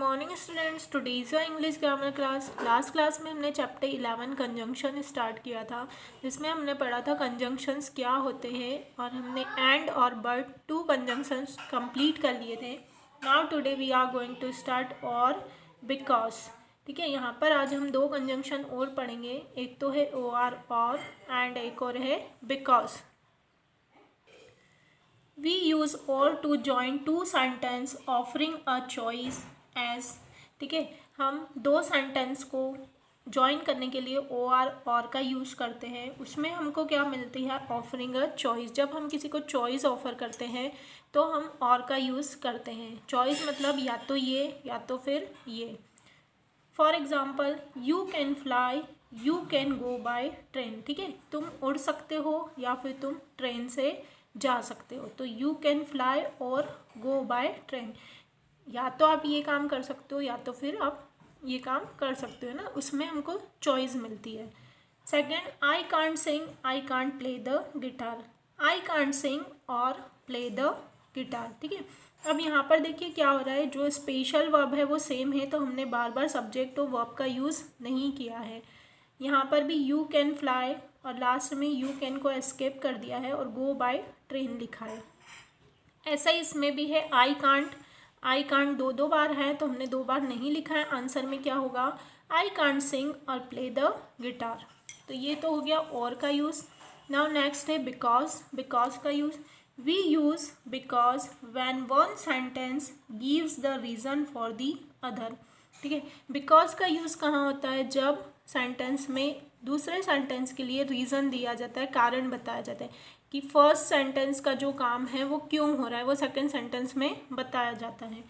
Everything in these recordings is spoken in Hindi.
Morning students, today's your English grammar class. Last class में हमने चैप्टर 11 कंजंक्शन स्टार्ट किया था, जिसमें हमने पढ़ा था कंजंक्शंस क्या होते हैं और हमने एंड और बट 2 कंजंक्शंस कंप्लीट कर लिए थे। Now today we are going to start और बिकॉज। ठीक है, यहाँ पर आज हम 2 कंजंक्शन और पढ़ेंगे। एक तो है और एंड एक और है because. We use or to join two sentence offering a choice as। ठीक है, हम 2 सेंटेंस को ज्वाइन करने के लिए और का यूज़ करते हैं। उसमें हमको क्या मिलती है? Offering a choice. जब हम किसी को चॉइस ऑफर करते हैं तो हम और का यूज़ करते हैं। चॉइस मतलब या तो ये या तो फिर ये। For example, you can fly, you can go by train. ठीक है, तुम उड़ सकते हो या फिर तुम ट्रेन से जा सकते हो। तो यू कैन फ्लाई और गो बाय ट्रेन, या तो आप ये काम कर सकते हो या तो फिर आप ये काम कर सकते हो ना, उसमें हमको चॉइस मिलती है। Second, I can't Singh, I can't play the guitar. I can't सिंग और प्ले द गिटार। ठीक है, अब यहाँ पर देखिए क्या हो रहा है, जो स्पेशल वर्ब है वो सेम है, तो हमने बार बार सब्जेक्ट और वर्ब का यूज़ नहीं किया है। यहाँ पर भी यू कैन फ्लाई और लास्ट में यू कैन को एस्केप कर दिया है और गो बाय ट्रेन लिखा है। ऐसा ही इसमें भी है, आई कांट 2 बार है तो हमने 2 बार नहीं लिखा है। आंसर में क्या होगा? आई कांट सिंग और प्ले द गिटार। तो ये तो हो गया और का यूज़। नाउ नेक्स्ट है बिकॉज का use. We use because when one sentence gives the reason for the other. ठीक है, बिकॉज का यूज़ कहाँ होता है? जब सेंटेंस में दूसरे सेंटेंस के लिए रीज़न दिया जाता है, कारण बताया जाता है कि फर्स्ट सेंटेंस का जो काम है वो क्यों हो रहा है, वो सेकंड सेंटेंस में बताया जाता है।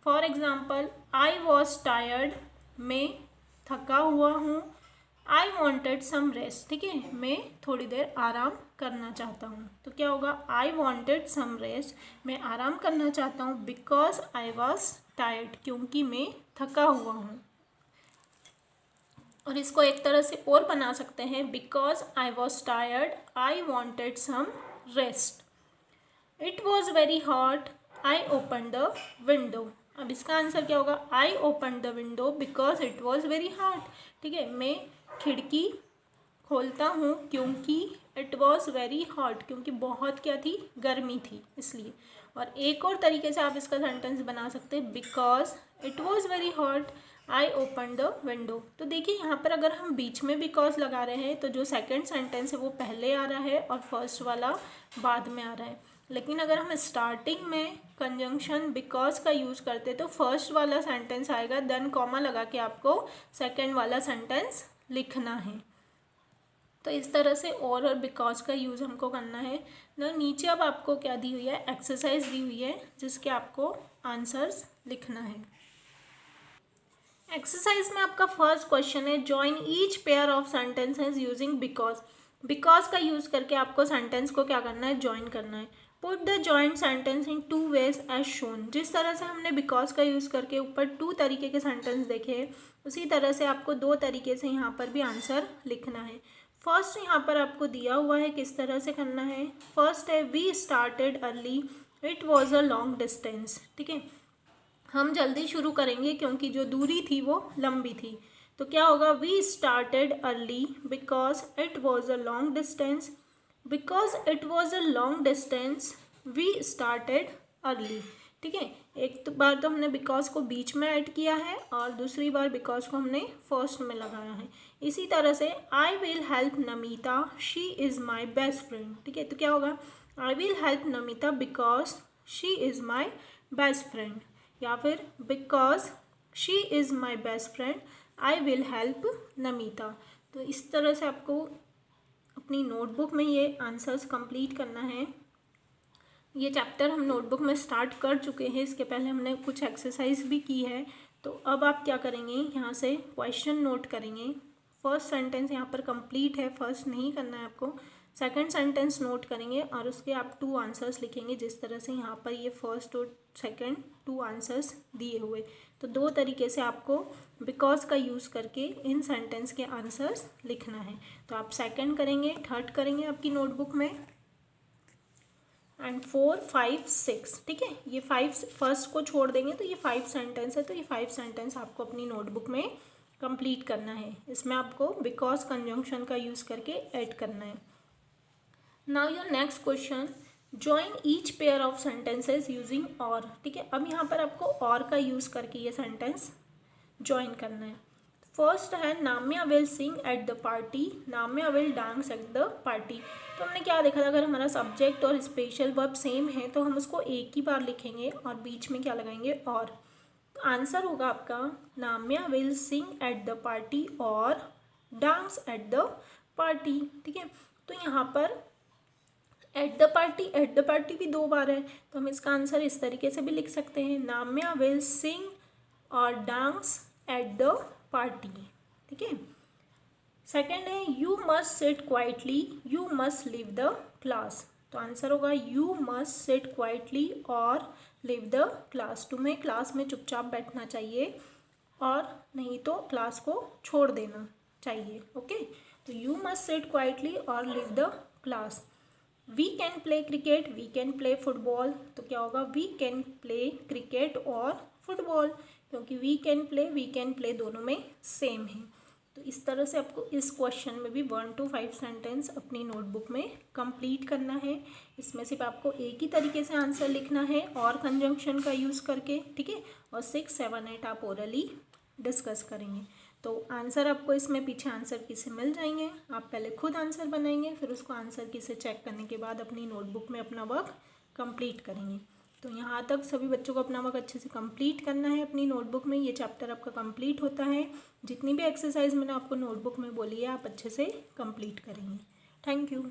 For example, I was tired, मैं थका हुआ हूँ। I wanted some rest. ठीक है, मैं थोड़ी देर आराम करना चाहता हूँ। तो क्या होगा? आई वॉन्टेड सम रेस्ट, मैं आराम करना चाहता हूँ। बिकॉज आई वॉज टायर्ड, क्योंकि मैं थका हुआ हूँ। और इसको एक तरह से और बना सकते हैं, because I was tired I wanted some rest. It was very hot I open the window. अब इसका आंसर क्या होगा? I open the window because it was very hot. ठीक है, मैं खिड़की खोलता हूँ क्योंकि इट वॉज वेरी हॉट, क्योंकि बहुत क्या थी? गर्मी थी, इसलिए। और एक और तरीके से आप इसका सेंटेंस बना सकते हैं, because it was very hot I open the window. तो देखिए यहाँ पर अगर हम बीच में बिकॉज लगा रहे हैं तो जो सेकंड सेंटेंस है वो पहले आ रहा है और फर्स्ट वाला बाद में आ रहा है। लेकिन अगर हम स्टार्टिंग में कंजंक्शन बिकॉज का यूज़ करते तो फर्स्ट वाला सेंटेंस आएगा, देन कॉमा लगा के आपको सेकेंड वाला सेंटेंस लिखना है। तो इस तरह से और बिकॉज का यूज़ हमको करना है ना। नीचे अब आपको क्या दी हुई है? एक्सरसाइज दी हुई है जिसके आपको आंसर्स लिखना है। एक्सरसाइज में आपका फर्स्ट क्वेश्चन है, join each pair of sentences using because. Because का यूज़ करके आपको सेंटेंस को क्या करना है? ज्वाइन करना है। Put the joint sentence in 2 ways as shown. जिस तरह से हमने बिकॉज का यूज़ करके ऊपर 2 तरीके के सेंटेंस देखे हैं, उसी तरह से आपको 2 तरीके से यहाँ पर भी आंसर लिखना है। फर्स्ट यहाँ पर आपको दिया हुआ है किस तरह से करना है। फर्स्ट है, we started early it was a long distance. ठीक है, हम जल्दी शुरू करेंगे क्योंकि जो दूरी थी वो लंबी थी। तो क्या होगा? We started early because it was a long distance. Because it was a long distance we started early. ठीक है, एक तो बार तो हमने बिकॉज को बीच में ऐड किया है और दूसरी बार बिकॉज को हमने फर्स्ट में लगाया है। इसी तरह से I will help Namita she is my best friend. ठीक है, तो क्या होगा? I will help Namita because she is my best friend, या फिर because she is my best friend I will help Namita. तो इस तरह से आपको अपनी नोटबुक में ये आंसर्स कंप्लीट करना है। ये चैप्टर हम नोटबुक में स्टार्ट कर चुके हैं, इसके पहले हमने कुछ एक्सरसाइज भी की है। तो अब आप क्या करेंगे? यहाँ से क्वेश्चन नोट करेंगे। फर्स्ट सेंटेंस यहाँ पर कंप्लीट है, फर्स्ट नहीं करना है आपको। सेकंड सेंटेंस नोट करेंगे और उसके आप 2 आंसर्स लिखेंगे, जिस तरह से यहाँ पर ये फर्स्ट और सेकंड 2 आंसर्स दिए हुए। तो 2 तरीके से आपको बिकॉज का यूज़ करके इन सेंटेंस के आंसर्स लिखना है। तो आप सेकंड करेंगे, थर्ड करेंगे आपकी नोटबुक में। एंड 4, 5, 6, ठीक है। ये 5 फर्स्ट को छोड़ देंगे तो ये 5 सेंटेंस है, तो ये 5 सेंटेंस आपको अपनी नोटबुक में कंप्लीट करना है। इसमें आपको बिकॉज कंजंक्शन का यूज़ करके ऐड करना है। Now your next question, join each pair of sentences using और, ठीक है। अब यहाँ पर आपको और का यूज़ करके ये सेंटेंस ज्वाइन करना है। फर्स्ट है Namya will sing at the party, Namya will dance at the party. तो हमने क्या देखा था, अगर हमारा सब्जेक्ट और स्पेशल वर्ब सेम है तो हम उसको एक ही बार लिखेंगे और बीच में क्या लगाएंगे और। आंसर होगा आपका Namya will sing at the party और डांस एट द पार्टी, ठीक है। तो यहाँ पर एट द पार्टी भी 2 बार है, तो हम इसका आंसर इस तरीके से भी लिख सकते हैं, नाम्या विल सिंग और डांस एट द पार्टी, ठीक है। सेकेंड है you must sit quietly, you must leave the class. तो आंसर होगा यू मस्ट सिट क्वाइटली और लीव द क्लास। तुम्हें क्लास में चुपचाप बैठना चाहिए और नहीं तो क्लास को छोड़ देना चाहिए, ओके। तो यू मस्ट सिट क्वाइटली और leave the class. We can play cricket, we can play football. तो क्या होगा, वी कैन प्ले क्रिकेट और फुटबॉल, क्योंकि वी कैन प्ले दोनों में सेम है। तो इस तरह से आपको इस क्वेश्चन में भी 1 to 5 सेंटेंस अपनी नोटबुक में कंप्लीट करना है। इसमें सिर्फ आपको एक ही तरीके से आंसर लिखना है और कंजंक्शन का यूज़ करके, ठीक है। और 6, 7, 8 आप ओरली डिस्कस करेंगे। तो आंसर आपको इसमें पीछे आंसर की से मिल जाएंगे। आप पहले खुद आंसर बनाएंगे, फिर उसको आंसर की से चेक करने के बाद अपनी नोटबुक में अपना वर्क कंप्लीट करेंगे। तो यहाँ तक सभी बच्चों को अपना वर्क अच्छे से कंप्लीट करना है अपनी नोटबुक में। ये चैप्टर आपका कंप्लीट होता है। जितनी भी एक्सरसाइज मैंने आपको नोटबुक में बोली है आप अच्छे से कंप्लीट करेंगे। Thank you.